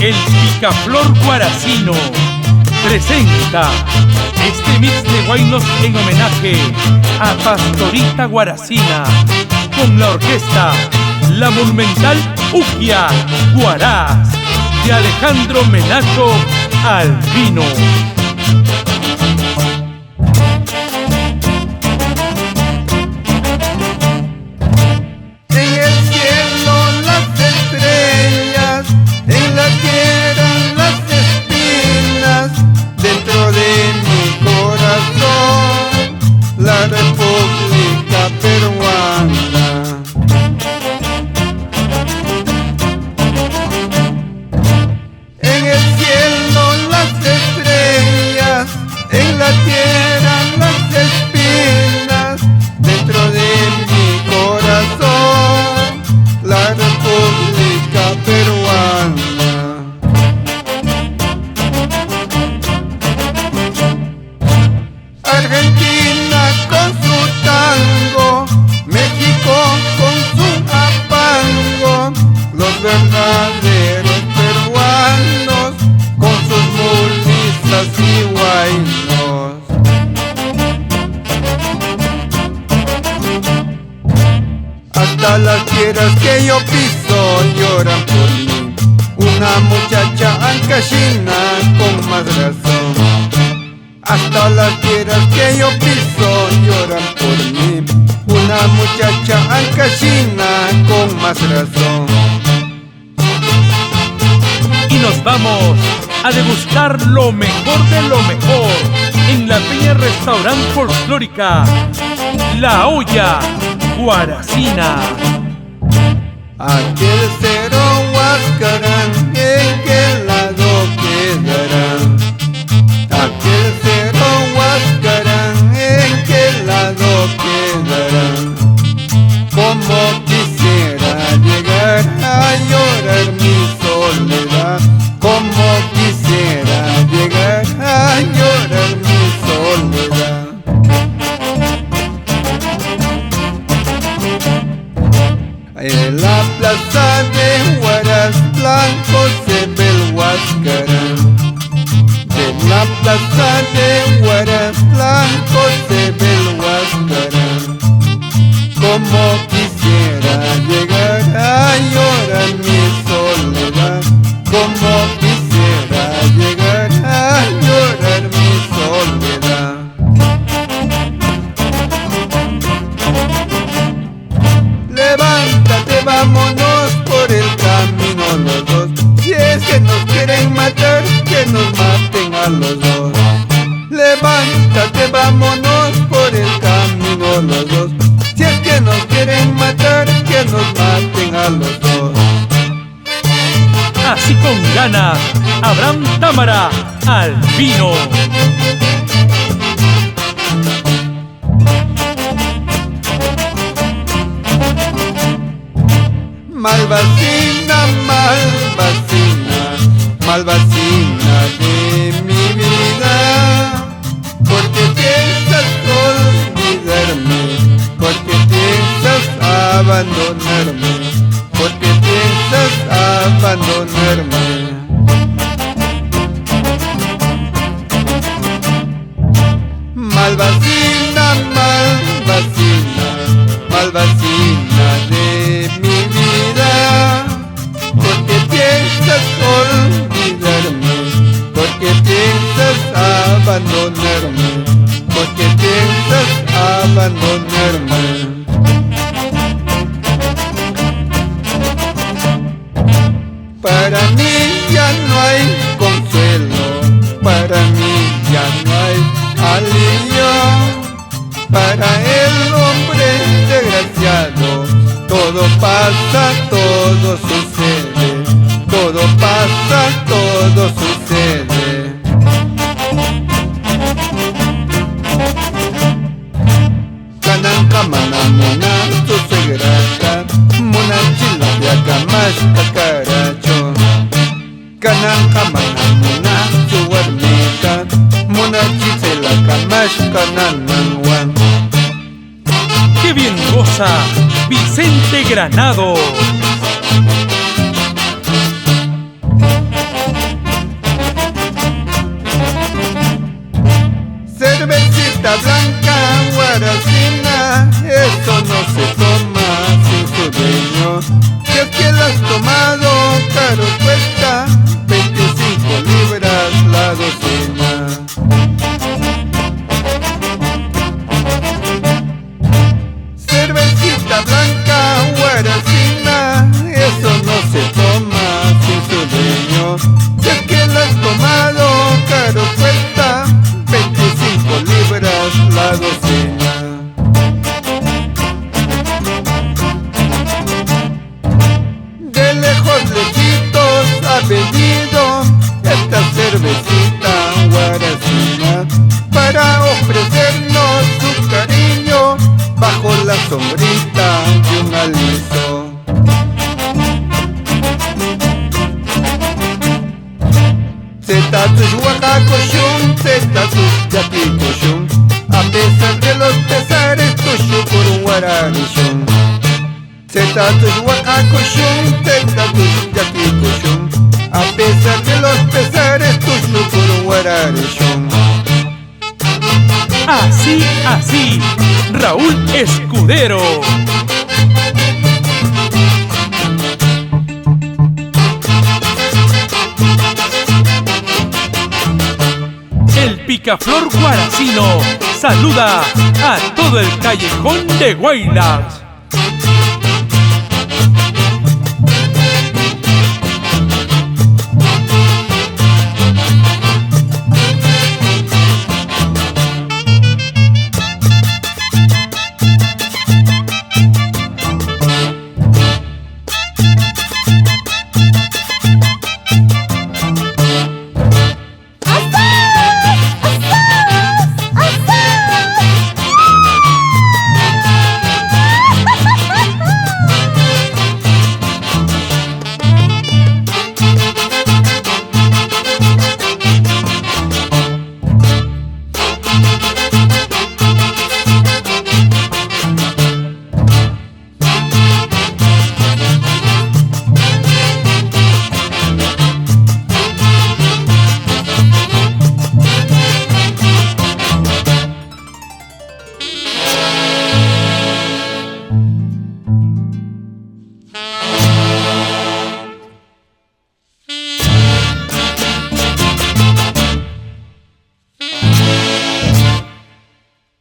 El Picaflor Guaracino presenta este mix de huaynos en homenaje a Pastorita Guaracina con la orquesta La Monumental Ugia Guaraz de Alejandro Menacho Albino. República Peruana. En el cielo las estrellas, en la tierra las espinas, dentro de mi corazón, la República Peruana. Argentina con su tango, México con su apango, los verdaderos peruanos con sus mulistas y huaynos. Hasta las tierras que yo piso lloran por mí, una muchacha ancashina con más razón. Hasta las tierras que yo piso lloran por mí, una muchacha ancashina con más razón. Y nos vamos a degustar lo mejor de lo mejor en la peña restaurante folclórica La Olla Guaracina. Aquel cero Huascarán, ¿en qué lado quedarán? Aquel cero Huascarán, ¿en qué lado quedarán? Como quisiera llegar a llorar mi soledad, como quisiera llegar a llorar mi soledad. En la plaza de Huaraz Blanco se ve el Huascarán. En la plaza de Huaraz Blanco se ve el Huascarán. Como quisiera llegar a llorar mi soledad, como quisiera llegar a llorar mi soledad. Levántate, vámonos por el camino los dos. Si es que nos quieren matar, que nos maten a los dos. Levántate, vámonos por el camino los dos. Si es que nos quieren matar, que nos maten a los dos. Así con ganas, Abraham Támara Albino. Malvacina, malvacina, malvacina de mi vida, porque piensas olvidarme, porque piensas abandonarme, porque piensas abandonarme. Malvacina, malvacina, malvacina de mi vida, porque piensas olvidarme, porque piensas abandonarme, porque piensas abandonarme. Para mí ya no hay consuelo, para mí ya no hay alivio, para el hombre desgraciado todo pasa, todo sucede, todo pasa, todo sucede. Kananka manamona susegrata, mona chila viacamash kakaracho. Kananka manamona suwarmita, mona chisela kamash kanananwan. ¡Qué bien goza Vicente Granado! no se toma sin su dueño. Si es que la has tomado, caro cuesta 25 libras la docena. Cervecita blanca, guaracina, eso no se toma sin su dueño. Si es que la has tomado, caro cuesta 25 libras la docena. De lejos lejitos ha venido esta cervecita guaracina para ofrecernos su cariño bajo la sombrita de un aliso. Zetatus Huacacoshun, Zetatus Yaquicoshun, a pesar de los pesares Tushu por un guaranichun. Zetatus Huacacoshun, Zetatus Yaquicoshun, a pesar de los pesares Tushu por un guaranichun. Así, así, Raúl Escudero. El Picaflor Guaracino saluda a todo el callejón de Guaylas.